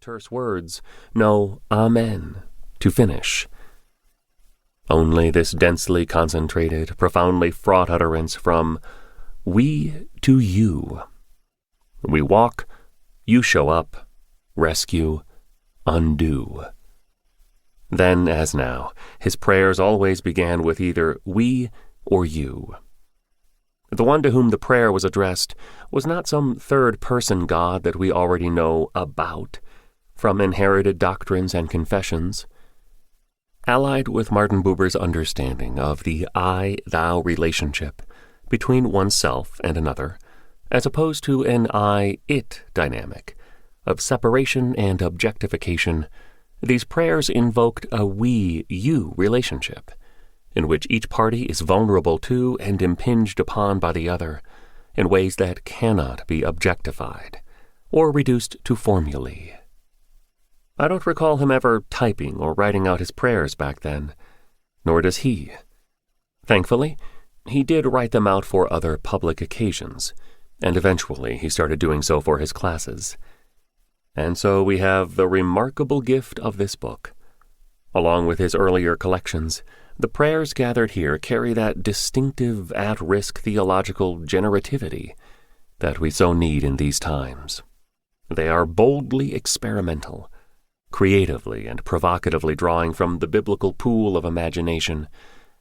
terse words, no amen to finish. Only this densely concentrated, profoundly fraught utterance from we to you. We walk, you show up, rescue, undo. Then, as now, his prayers always began with either we or you. The one to whom the prayer was addressed was not some third-person God that we already know about from inherited doctrines and confessions. Allied with Martin Buber's understanding of the I-thou relationship between oneself and another, as opposed to an I-it dynamic of separation and objectification, these prayers invoked a we-you relationship, in which each party is vulnerable to and impinged upon by the other in ways that cannot be objectified or reduced to formulae. I don't recall him ever typing or writing out his prayers back then, nor does he. Thankfully, he did write them out for other public occasions, and eventually he started doing so for his classes. And so we have the remarkable gift of this book. Along with his earlier collections, the prayers gathered here carry that distinctive at-risk theological generativity that we so need in these times. They are boldly experimental, creatively and provocatively drawing from the biblical pool of imagination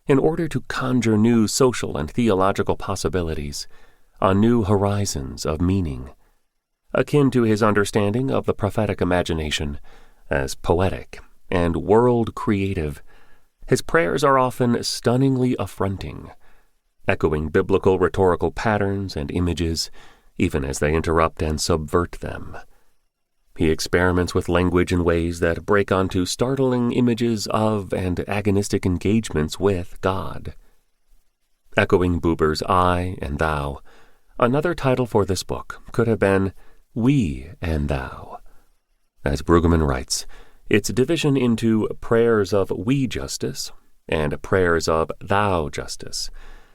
in order to conjure new social and theological possibilities on new horizons of meaning, akin to his understanding of the prophetic imagination as poetic and world-creative. His prayers are often stunningly affronting, echoing biblical rhetorical patterns and images, even as they interrupt and subvert them. He experiments with language in ways that break onto startling images of and agonistic engagements with God. Echoing Buber's I and Thou, another title for this book could have been We and Thou. As Brueggemann writes, its division into prayers of we justice and prayers of thou justice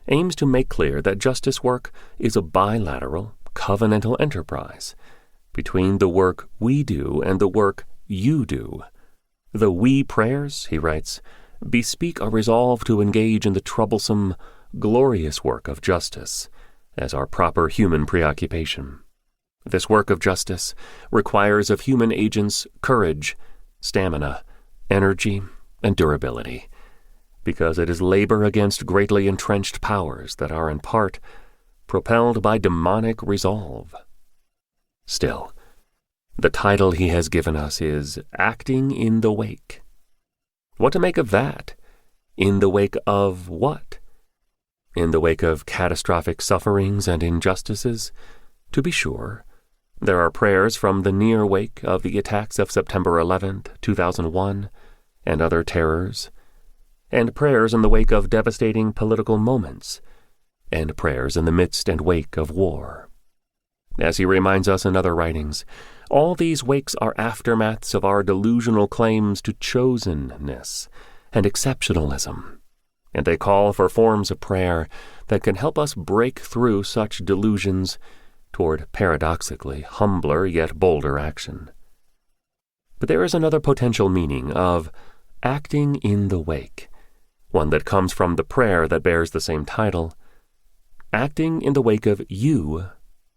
aims to make clear that justice work is a bilateral, covenantal enterprise between the work we do and the work you do. The we prayers, he writes, bespeak a resolve to engage in the troublesome, glorious work of justice as our proper human preoccupation. This work of justice requires of human agents courage, stamina, energy, and durability, because it is labor against greatly entrenched powers that are in part propelled by demonic resolve. Still, the title he has given us is Acting in the Wake. What to make of that? In the wake of what? In the wake of catastrophic sufferings and injustices? To be sure, there are prayers from the near wake of the attacks of September 11th, 2001, and other terrors, and prayers in the wake of devastating political moments, and prayers in the midst and wake of war. As he reminds us in other writings, all these wakes are aftermaths of our delusional claims to chosenness and exceptionalism, and they call for forms of prayer that can help us break through such delusions toward paradoxically humbler yet bolder action. But there is another potential meaning of acting in the wake, one that comes from the prayer that bears the same title, acting in the wake of you,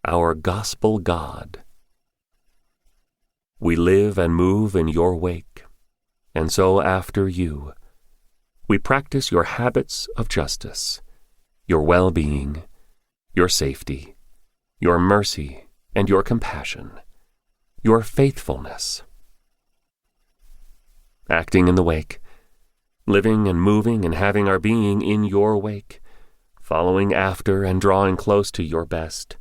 our gospel God. We live and move in your wake, and so after you, we practice your habits of justice, your well-being, your safety, your mercy and your compassion, your faithfulness. Acting in the wake, living and moving and having our being in your wake, following after and drawing close to your best,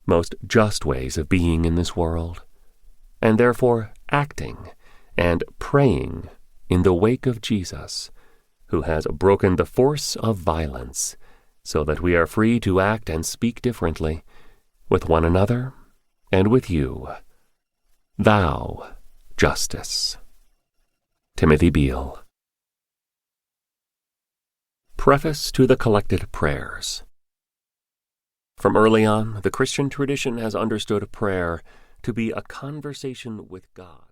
most just ways of being in this world, and therefore acting and praying in the wake of Jesus, who has broken the force of violence so that we are free to act and speak differently with one another and with you. Thou justice. Timothy Beale. Preface to the Collected Prayers. From early on, the Christian tradition has understood prayer to be a conversation with God.